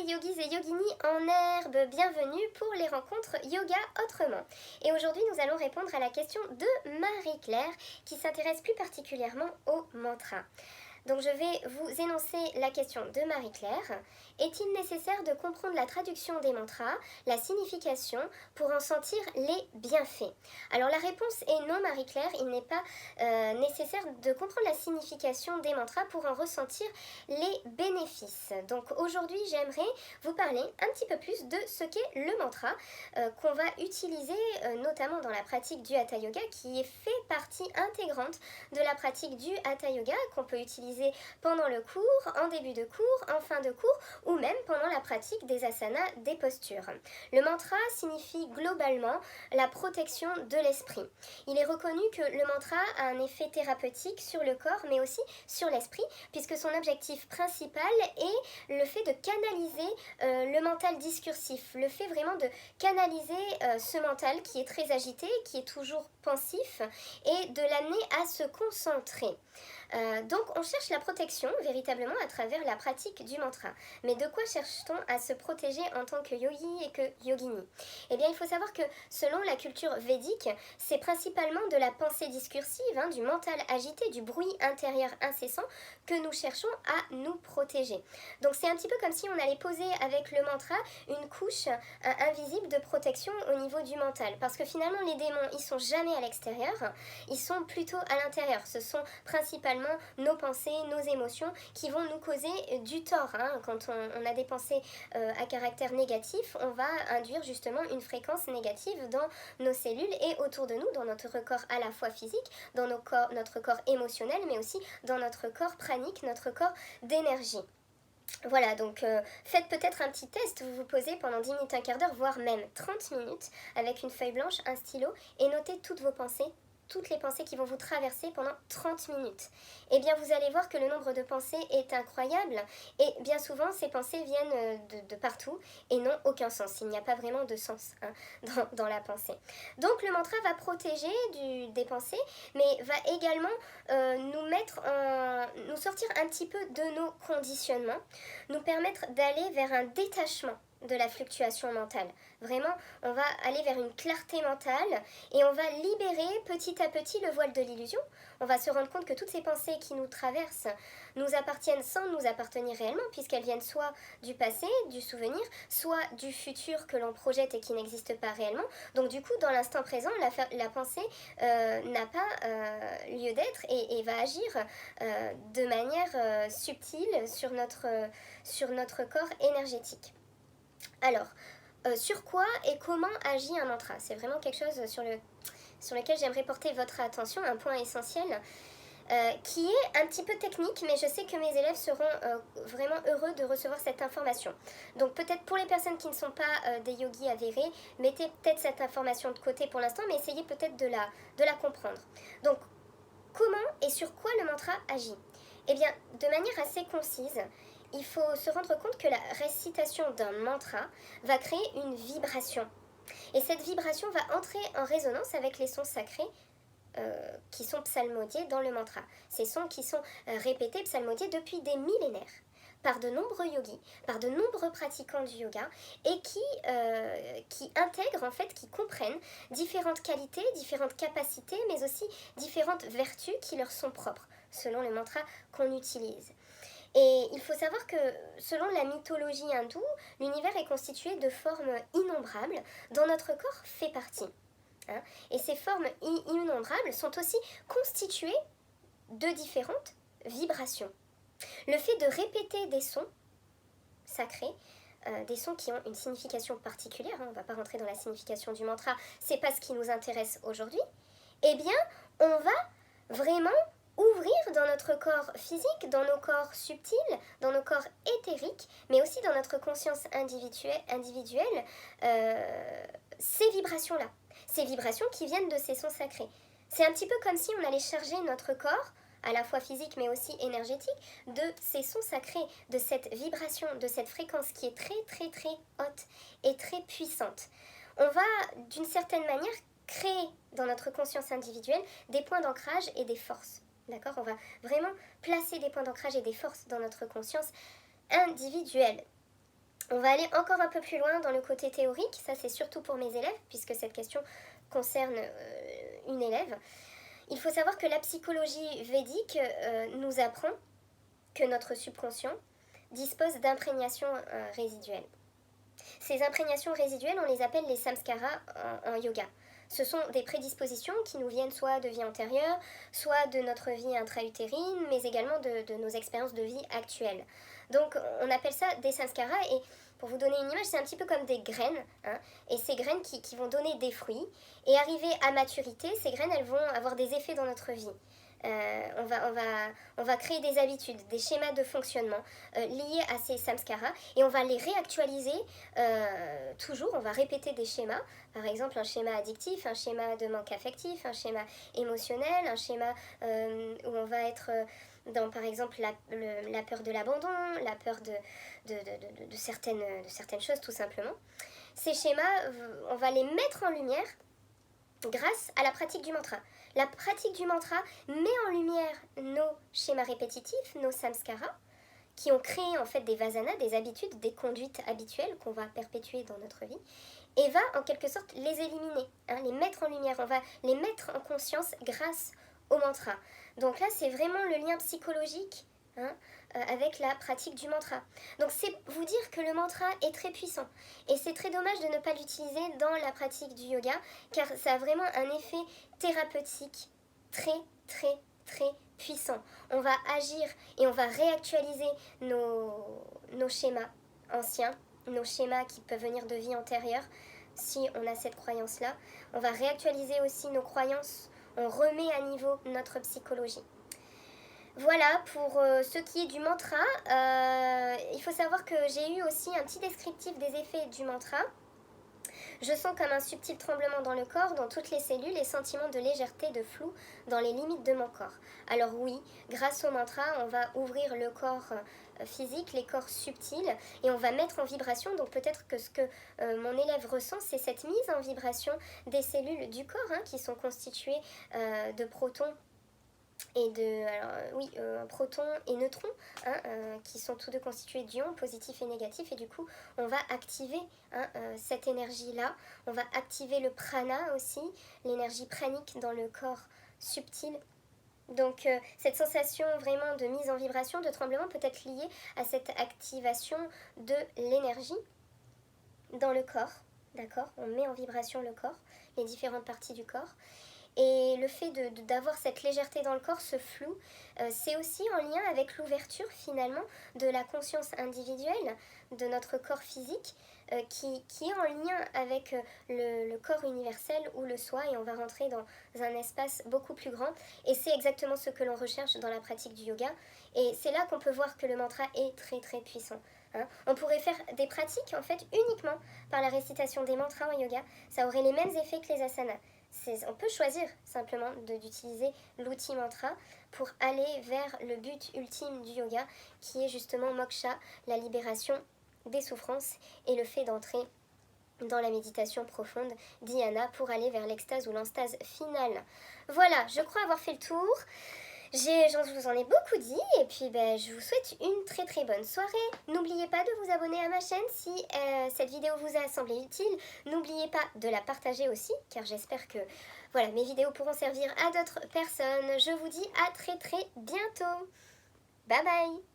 yogis et yoginis en herbe, bienvenue pour les rencontres yoga autrement. Et aujourd'hui nous allons répondre à la question de Marie-Claire qui s'intéresse plus particulièrement au mantra. Donc je vais vous énoncer la question de Marie-Claire. Est-il nécessaire de comprendre la traduction des mantras, la signification, pour en sentir les bienfaits? Alors la réponse est non Marie-Claire, il n'est pas nécessaire de comprendre la signification des mantras pour en ressentir les bénéfices. Donc aujourd'hui j'aimerais vous parler un petit peu plus de ce qu'est le mantra qu'on va utiliser notamment dans la pratique du Hatha Yoga qui fait partie intégrante de la pratique du Hatha Yoga qu'on peut utiliser pendant le cours, en début de cours, en fin de cours ou même pendant la pratique des asanas, des postures. Le mantra signifie globalement la protection de l'esprit. Il est reconnu que le mantra a un effet thérapeutique sur le corps mais aussi sur l'esprit puisque son objectif principal est le fait de canaliser le mental discursif, le fait vraiment de canaliser ce mental qui est très agité, qui est toujours pensif et de l'amener à se concentrer. Donc on cherche la protection véritablement à travers la pratique du mantra. Mais de quoi cherche-t-on à se protéger en tant que yogi et que yogini? Eh bien il faut savoir que selon la culture védique, c'est principalement de la pensée discursive, du mental agité, du bruit intérieur incessant que nous cherchons à nous protéger. Donc c'est un petit peu comme si on allait poser avec le mantra une couche invisible de protection au niveau du mental. Parce que finalement les démons, ils sont jamais à l'extérieur, ils sont plutôt à l'intérieur. Ce sont principalement nos pensées, nos émotions qui vont nous causer du tort. Quand on a des pensées à caractère négatif, on va induire justement une fréquence négative dans nos cellules et autour de nous, dans notre corps à la fois physique, dans notre corps émotionnel, mais aussi dans notre corps pranique, notre corps d'énergie. Voilà, donc faites peut-être un petit test, vous vous posez pendant 10 minutes, un quart d'heure, voire même 30 minutes avec une feuille blanche, un stylo et notez toutes vos pensées, toutes les pensées qui vont vous traverser pendant 30 minutes. Et bien vous allez voir que le nombre de pensées est incroyable et bien souvent ces pensées viennent de partout et n'ont aucun sens. Il n'y a pas vraiment de sens dans la pensée. Donc le mantra va protéger des pensées mais va également nous sortir un petit peu de nos conditionnements, nous permettre d'aller vers un détachement de la fluctuation mentale. Vraiment, on va aller vers une clarté mentale et on va libérer petit à petit le voile de l'illusion. On va se rendre compte que toutes ces pensées qui nous traversent nous appartiennent sans nous appartenir réellement puisqu'elles viennent soit du passé, du souvenir, soit du futur que l'on projette et qui n'existe pas réellement. Donc du coup, dans l'instant présent, la pensée n'a pas lieu d'être et va agir de manière subtile sur notre corps énergétique. Alors, sur quoi et comment agit un mantra? C'est vraiment quelque chose sur lequel j'aimerais porter votre attention, un point essentiel, qui est un petit peu technique, mais je sais que mes élèves seront vraiment heureux de recevoir cette information. Donc peut-être pour les personnes qui ne sont pas des yogis avérés, mettez peut-être cette information de côté pour l'instant, mais essayez peut-être de la comprendre. Donc, comment et sur quoi le mantra agit? Eh bien, de manière assez concise, il faut se rendre compte que la récitation d'un mantra va créer une vibration. Et cette vibration va entrer en résonance avec les sons sacrés qui sont psalmodiés dans le mantra. Ces sons qui sont répétés, psalmodiés depuis des millénaires par de nombreux yogis, par de nombreux pratiquants du yoga et qui intègrent en fait, qui comprennent différentes qualités, différentes capacités, mais aussi différentes vertus qui leur sont propres selon le mantra qu'on utilise. Et il faut savoir que selon la mythologie hindoue, l'univers est constitué de formes innombrables dont notre corps fait partie. Et ces formes innombrables sont aussi constituées de différentes vibrations. Le fait de répéter des sons sacrés, des sons qui ont une signification particulière, on ne va pas rentrer dans la signification du mantra, c'est pas ce qui nous intéresse aujourd'hui, eh bien on va vraiment ouvrir dans notre corps physique, dans nos corps subtils, dans nos corps éthériques, mais aussi dans notre conscience individuelle, ces vibrations-là. Ces vibrations qui viennent de ces sons sacrés. C'est un petit peu comme si on allait charger notre corps, à la fois physique mais aussi énergétique, de ces sons sacrés, de cette vibration, de cette fréquence qui est très très très haute et très puissante. On va d'une certaine manière créer dans notre conscience individuelle des points d'ancrage et des forces. D'accord? On va vraiment placer des points d'ancrage et des forces dans notre conscience individuelle. On va aller encore un peu plus loin dans le côté théorique, ça c'est surtout pour mes élèves, puisque cette question concerne une élève. Il faut savoir que la psychologie védique nous apprend que notre subconscient dispose d'imprégnation résiduelles. Ces imprégnations résiduelles, on les appelle les samskaras en yoga. Ce sont des prédispositions qui nous viennent soit de vie antérieure, soit de notre vie intra-utérine, mais également de nos expériences de vie actuelles. Donc on appelle ça des samskaras, et pour vous donner une image, c'est un petit peu comme des graines, hein, et ces graines qui vont donner des fruits, et arrivées à maturité, ces graines elles vont avoir des effets dans notre vie. On va créer des habitudes, des schémas de fonctionnement liés à ces samskaras, et on va les réactualiser toujours, on va répéter des schémas, par exemple un schéma addictif, un schéma de manque affectif, un schéma émotionnel, un schéma où on va être dans par exemple la peur de l'abandon, la peur de certaines choses tout simplement. Ces schémas, on va les mettre en lumière grâce à la pratique du mantra. La pratique du mantra met en lumière nos schémas répétitifs, nos samskaras, qui ont créé en fait des vasanas, des habitudes, des conduites habituelles qu'on va perpétuer dans notre vie, et va en quelque sorte les éliminer, hein, les mettre en lumière. On va les mettre en conscience grâce au mantra. Donc là, c'est vraiment le lien psychologique, hein, avec la pratique du mantra. Donc c'est vous dire que le mantra est très puissant, et c'est très dommage de ne pas l'utiliser dans la pratique du yoga, car ça a vraiment un effet thérapeutique très très très puissant. On va agir et on va réactualiser nos schémas anciens, nos schémas qui peuvent venir de vie antérieure, si on a cette croyance-là. On va réactualiser aussi nos croyances, on remet à niveau notre psychologie. Voilà pour ce qui est du mantra. Il faut savoir que j'ai eu aussi un petit descriptif des effets du mantra. Je sens comme un subtil tremblement dans le corps, dans toutes les cellules, et sentiment de légèreté, de flou dans les limites de mon corps. Alors oui, grâce au mantra, on va ouvrir le corps physique, les corps subtils, et on va mettre en vibration. Donc peut-être que ce que mon élève ressent, c'est cette mise en vibration des cellules du corps, hein, qui sont constituées de protons et protons et neutrons, hein, qui sont tous deux constitués d'ions positifs et négatifs, et du coup on va activer, hein, cette énergie là, on va activer le prana aussi, l'énergie pranique dans le corps subtil. Donc cette sensation vraiment de mise en vibration, de tremblement, peut être liée à cette activation de l'énergie dans le corps, d'accord? On met en vibration le corps, les différentes parties du corps. Et le fait d'avoir cette légèreté dans le corps, ce flou, c'est aussi en lien avec l'ouverture finalement de la conscience individuelle de notre corps physique, qui est en lien avec le corps universel ou le soi, et on va rentrer dans un espace beaucoup plus grand, et c'est exactement ce que l'on recherche dans la pratique du yoga, et c'est là qu'on peut voir que le mantra est très très puissant. Hein. On pourrait faire des pratiques en fait uniquement par la récitation des mantras en yoga, ça aurait les mêmes effets que les asanas. On peut choisir simplement d'utiliser l'outil mantra pour aller vers le but ultime du yoga, qui est justement moksha, la libération des souffrances, et le fait d'entrer dans la méditation profonde, dhyana, pour aller vers l'extase ou l'enstase finale. Voilà, je crois avoir fait le tour. Je vous en ai beaucoup dit, et puis je vous souhaite une très très bonne soirée. N'oubliez pas de vous abonner à ma chaîne si cette vidéo vous a semblé utile. N'oubliez pas de la partager aussi, car j'espère que voilà, mes vidéos pourront servir à d'autres personnes. Je vous dis à très très bientôt. Bye bye.